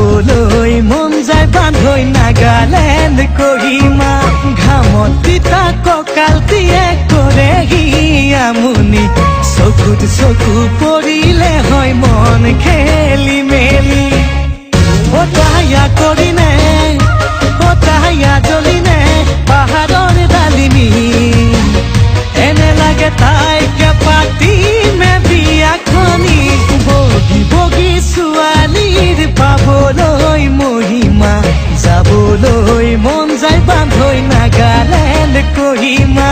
যাবলৈ মন যায় বান্ধৈ নাগালেণ্ড কহিমা ঘামত তিতা কঁকালটিয়ে কৰেহি আমনি চকুত চকু পৰিলে হয় মন খেলি মেলি হতায়া কৰিনে হতায়া জ্বলিনে পাহাৰৰ ডালিমি এনে লাগে তাইকে পাতিমে বিয়াখনি বগী বগী ছোৱালীৰ পাবলৈ মহিমা যাবলৈ মন যায় বান্ধৈ নাগালেণ্ড কহিমা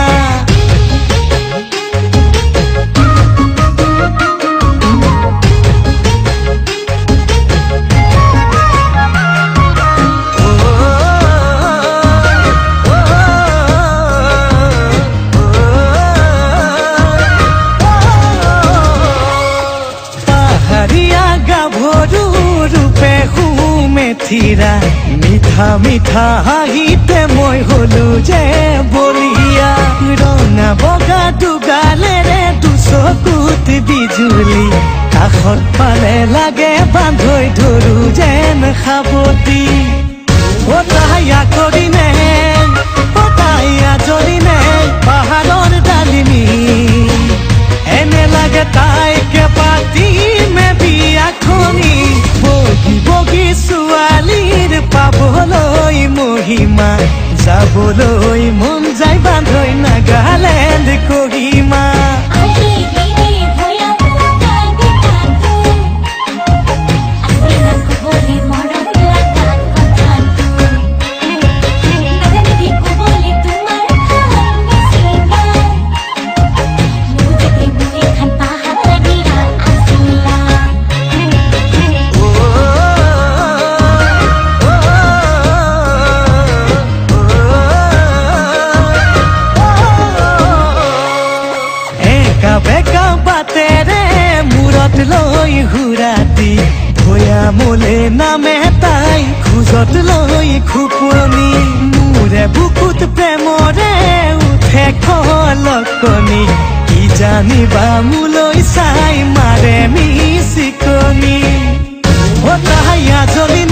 থিৰা মিঠা মিঠা হাঁহিতে মই হলো যে বলিয়া ৰঙা বগা দুগালেৰে দুচকুত বিজুলি কাষত পালে লাগে বান্ধৈ ধৰো যেন সাৱতি হতায়া কৰিনে হতায়া জ্বলিনে পাহাৰৰ ডালিমি এনে লাগে তাইকে পাতিমে বিয়াখনি বগী বগী ছোৱালীৰ পাবলৈ মহিমা যাবলৈ মন যায় বান্ধৈ নাগালেণ্ড কহিমা বেকা বাটেৰে মূৰত লৈ হুৰাতি ভৈয়ামলে নামে তাই খোজত লৈ খুপনি মোৰে বুকুত প্ৰেমৰে উঠে খলকনি কি জানিবা মোলৈ চাই মাৰে মিচিকনি হতায়া জ্বলি